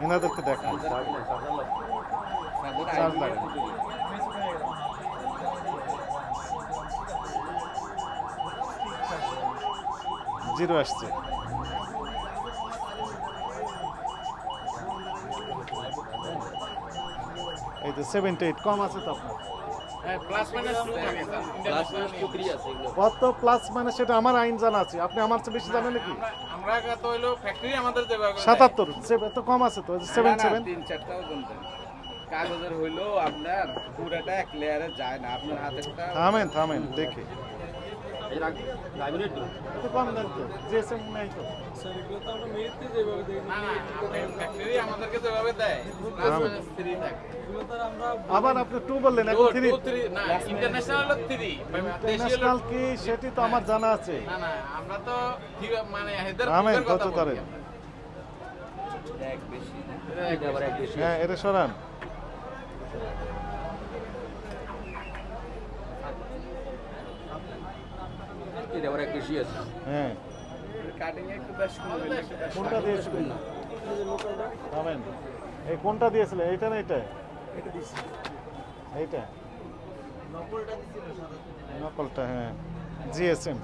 এনাদেরকে দেখেন চার্জ লাগে জিরো আসছে এই তো 78 কম আছে তো আপনার কত প্লাস মানে সেটা আমার আইন জানা আছে আপনি আমার চেয়ে বেশি জানেন নাকি আমরা তো হইলো ফ্যাক্টরি আমাদের দেবে 77 তো কম আছে তো 77 3-4টাও গুনতেন কাগজের হইলো আপনার পুরাটা এক লেয়ারে যায় না আপনার হাতেরটা থামেন দেখি তো কম দেন তো জিএসএম নাই তো না ফ্যাক্টরি আমাদেরকে যেভাবে দেয় প্লাস মাইনাস 3 থাকে আবার আপনি 2 বললেন এখন 3 না ইন্টারন্যাশনাল হলো 3 ইন্টারন্যাশনাল কি সেটি তো আমার জানা আছে না আমরা তো ঠিক মানে এদের থামেন কথা কত তারে এক বেশি হ্যাঁ এটা সরান এটা আবার এক বেশি আছে হ্যাঁ কাটিং একটু বেশ কমবে কোনটা দিয়েছিলেন না থামেন এই কোনটা দিয়েছিলেন এইটা না এটা এইটা নকলটা হ্যাঁ জিএসএম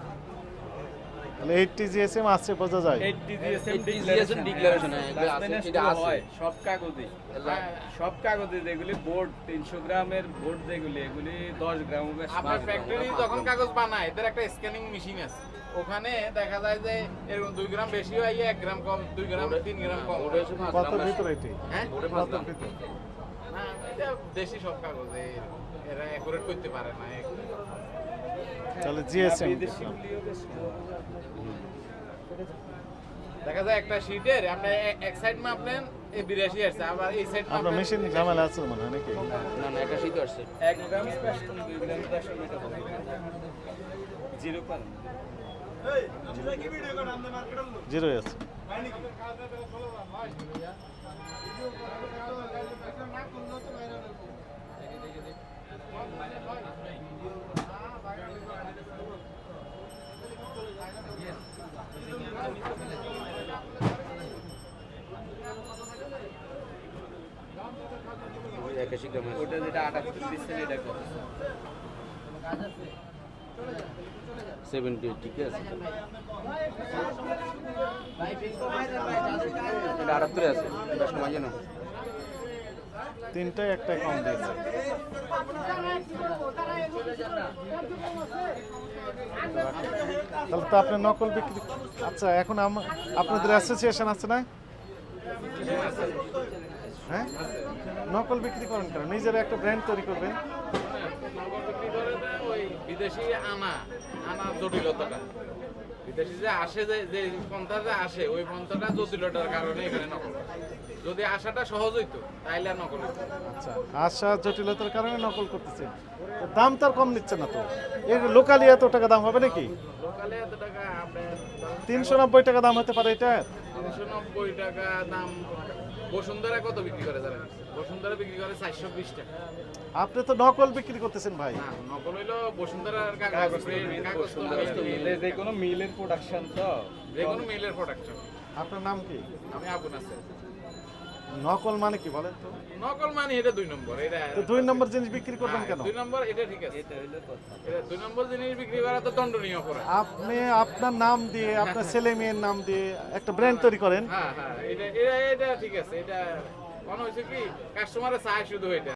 তাহলে 80 জিএসএম আছে বোঝা যায় 80 জিএসএম ডিক্লারেশন এগুলো আছে এটা আছে সব কাগজে যেগুলি বোর্ড 300 গ্রামের বোর্ড যেগুলি এগুলি 10 গ্রাম আপনার ফ্যাক্টরি যখন কাগজ বানায় এদের একটা স্ক্যানিং মেশিন আছে ওখানে দেখা যায় যে এরকম 2 গ্রাম বেশি হয় 1 গ্রাম কম 2 গ্রাম 3 গ্রাম কম কত ভিতরে এটি হ্যাঁ কত ভিতরে না এটা দেশি সব কাগজে এরা অ্যাকুরেট করতে পারে না তাহলে জিএসএম দেখা যায় একটা শীটের আপনি এক সাইড মাপলেন এই 82 আসছে আবার এই সাইড আপনার মেশিন ঝামেলা আছে মনে হয় নাকি না না একটা শীত আসছে 1 গ্রাম স্পেস কম 2 গ্রাম স্পেস কম এটা হবে জিরো পার জিরো আছে ওটা যেটা 78 দিচ্ছেন এটা কত 70 ঠিক আছে এটা 78 আছে এটা সময় জানো তিনটায় একটা কম দিয়েছে তাহলে তো আপনি নকল বিক্রি আচ্ছা এখন আপনাদের অ্যাসোসিয়েশন আছে না হ্যাঁ নকল বিক্রি করেন কেন নিজের একটা ব্র্যান্ড তৈরি করবেন ওই বিদেশি আনা জটিলতাটা বিদেশি যে আসে যে পন্থাটা আসে ওই পন্থাটা জটিলতার কারণে এখানে নকল যদি আসাটা সহজ হইতো তাইলে আর নকল হইতো আচ্ছা আশা জটিলতার কারণে নকল করতেছেন দাম তার কম নিচ্ছে না তো এর লোকালি এত টাকা দাম হবে নাকি লোকালে এত টাকা আপনার 390 টাকা দাম হতে পারে এটা 390 টাকা দাম বসুন্ধরা কত বিক্রি করে জানেন বসুন্ধরা বিক্রি করে 420 টাকা আপনি তো নকল বিক্রি করতেছেন ভাই না নকল হইলো বসুন্ধরার কাগজ যে কোনো মিলের প্রোডাকশন তো যে কোনো মিলের প্রোডাকশন আপনার নাম কি আমি আবু নাসের নকল মানে কি বলেন তো নকল মানে এটা 2 নম্বর এটা তো 2 নম্বর জিনিস বিক্রি করবেন কেন 2 নম্বর এটা ঠিক আছে এটা হইলো কথা এটা 2 নম্বর জিনিস বিক্রি করা তো দণ্ডনীয় অপরাধ আপনি আপনার নাম দিয়ে আপনার ছেলে মেয়ের নাম দিয়ে একটা ব্র্যান্ড তৈরি করেন হ্যাঁ এটা ঠিক আছে এটা মনে হয়েছে কি কাস্টমারের চাই শুধু এটা